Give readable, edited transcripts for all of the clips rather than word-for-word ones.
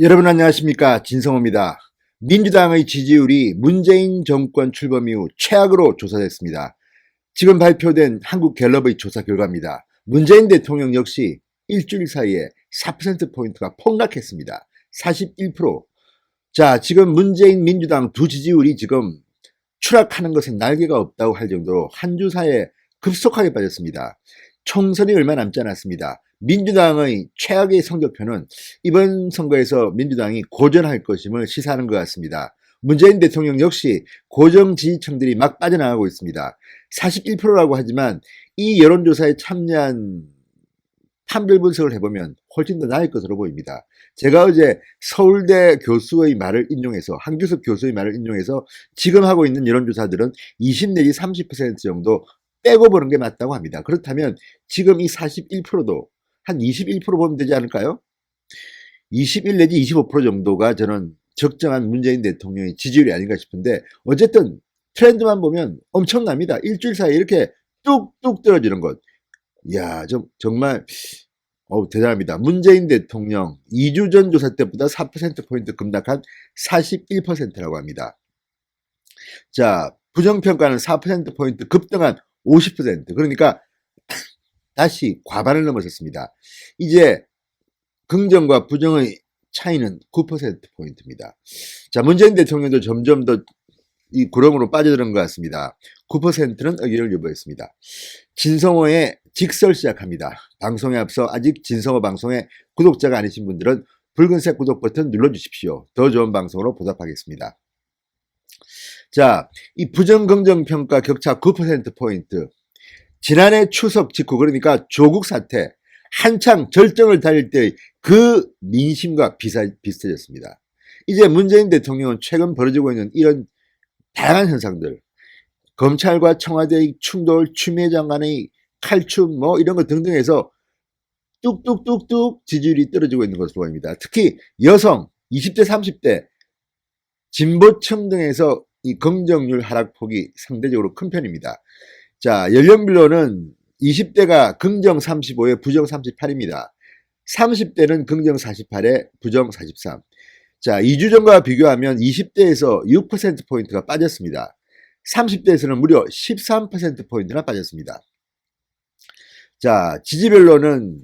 여러분 안녕하십니까, 진성호입니다. 민주당의 지지율이 문재인 정권 출범 이후 최악으로 조사됐습니다. 지금 발표된 한국갤럽의 조사 결과입니다. 문재인 대통령 역시 일주일 사이에 4%포인트가 폭락했습니다. 41%. 자, 지금 문재인 민주당 두 지지율이 지금 추락하는 것은 날개가 없다고 할 정도로 한 주 사이에 급속하게 빠졌습니다. 총선이 얼마 남지 않았습니다. 민주당의 최악의 성적표는 이번 선거에서 민주당이 고전할 것임을 시사하는 것 같습니다. 문재인 대통령 역시 고정 지지층들이 막 빠져나가고 있습니다. 41%라고 하지만 이 여론조사에 참여한 판별 분석을 해보면 훨씬 더 나을 것으로 보입니다. 제가 어제 서울대 교수의 말을 인용해서, 한규석 교수의 말을 인용해서 지금 하고 있는 여론조사들은 20 내지 30% 정도 빼고 보는 게 맞다고 합니다. 그렇다면 지금 이 41%도 한 21% 보면 되지 않을까요? 21 내지 25% 정도가 저는 적정한 문재인 대통령의 지지율이 아닌가 싶은데, 어쨌든 트렌드만 보면 엄청납니다. 일주일 사이에 이렇게 뚝뚝 떨어지는 것. 이야, 정말 대단합니다. 문재인 대통령 2주 전 조사 때보다 4%포인트 급락한 41%라고 합니다. 자, 부정평가는 4%포인트 급등한 50%. 그러니까 다시 과반을 넘어섰습니다. 이제 긍정과 부정의 차이는 9%포인트입니다. 자, 문재인 대통령도 점점 더 이 구렁으로 빠져드는 것 같습니다. 9%는 의견을 유보했습니다. 진성호의 직설 시작합니다. 방송에 앞서 아직 진성호 방송에 구독자가 아니신 분들은 붉은색 구독 버튼 눌러주십시오. 더 좋은 방송으로 보답하겠습니다. 자, 이 부정긍정평가 격차 9%포인트. 지난해 추석 직후, 그러니까 조국 사태 한창 절정을 달릴 때 그 민심과 비슷해졌습니다. 이제 문재인 대통령은 최근 벌어지고 있는 이런 다양한 현상들, 검찰과 청와대의 충돌, 추미애 장관의 칼춤 이런 것 등등 해서 뚝뚝뚝뚝 지지율이 떨어지고 있는 것으로 보입니다. 특히 여성 20대 30대 진보층 등에서 이 긍정률 하락폭이 상대적으로 큰 편입니다. 자, 연령별로는 20대가 긍정 35에 부정 38입니다. 30대는 긍정 48에 부정 43. 자, 2주 전과 비교하면 20대에서 6%포인트가 빠졌습니다. 30대에서는 무려 13%포인트나 빠졌습니다. 자, 지지별로는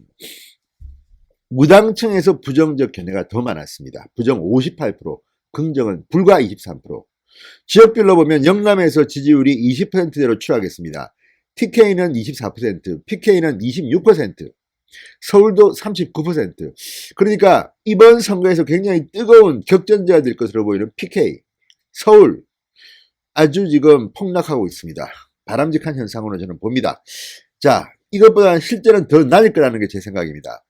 무당층에서 부정적 견해가 더 많았습니다. 부정 58%, 긍정은 불과 23%. 지역별로 보면 영남에서 지지율이 20%대로 추락했습니다. TK는 24%, PK는 26%, 서울도 39%. 그러니까 이번 선거에서 굉장히 뜨거운 격전지가 될 것으로 보이는 PK, 서울 아주 지금 폭락하고 있습니다. 바람직한 현상으로 저는 봅니다. 자, 이것보다 실제는 더 나을 거라는 게 제 생각입니다.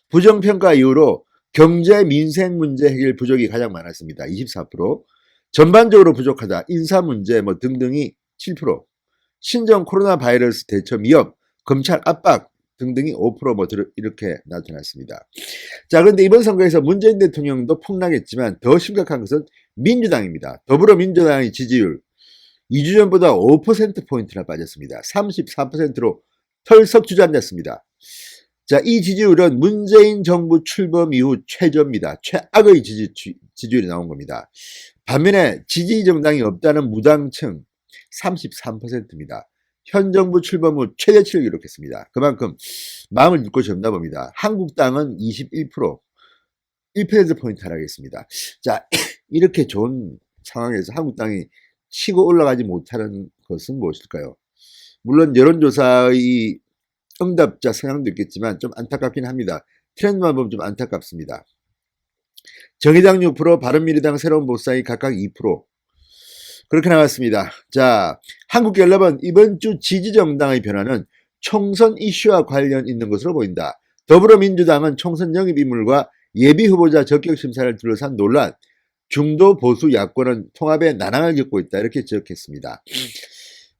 부정평가 이후로 경제 민생 문제 해결 부족이 가장 많았습니다. 24%. 전반적으로 부족하다, 인사 문제 등등이 7%, 신종 코로나 바이러스 대처 위협, 검찰 압박 등등이 5% 이렇게 나타났습니다. 자, 그런데 이번 선거에서 문재인 대통령도 폭락했지만 더 심각한 것은 민주당입니다. 더불어민주당의 지지율 2주 전보다 5%포인트나 빠졌습니다. 34%로 털썩 주저앉았습니다. 자, 이 지지율은 문재인 정부 출범 이후 최저입니다. 최악의 지지율이 나온 겁니다. 반면에 지지 정당이 없다는 무당층 33%입니다. 현 정부 출범 후 최대치를 기록했습니다. 그만큼 마음을 읽고 싶나 봅니다. 한국당은 21%, 1%포인트 하락했습니다. 자, 이렇게 좋은 상황에서 한국당이 치고 올라가지 못하는 것은 무엇일까요? 물론 여론조사의 응답자 성향도 있겠지만 좀 안타깝긴 합니다. 트렌드만 보면 좀 안타깝습니다. 정의당 6%, 바른미래당, 새로운 보수당이 각각 2%. 그렇게 나왔습니다. 자, 한국갤럽은 이번 주 지지정당의 변화는 총선 이슈와 관련 있는 것으로 보인다. 더불어민주당은 총선 영입인물과 예비후보자 적격심사를 둘러싼 논란, 중도 보수 야권은 통합의 난항을 겪고 있다. 이렇게 지적했습니다.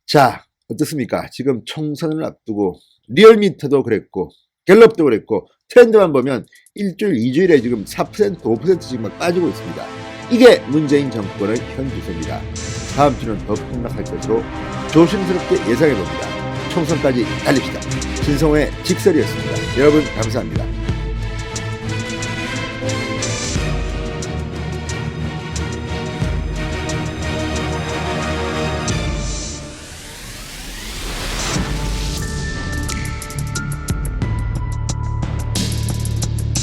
자, 어떻습니까? 지금 총선을 앞두고 리얼미터도 그랬고 갤럽도 그랬고 트렌드만 보면 일주일, 2주일에 지금 4%, 5% 지금 막 빠지고 있습니다. 이게 문재인 정권의 현 주소입니다. 다음 주는 더 폭락할 것으로 조심스럽게 예상해봅니다. 총선까지 달립시다. 진성호의 직설이었습니다. 여러분 감사합니다.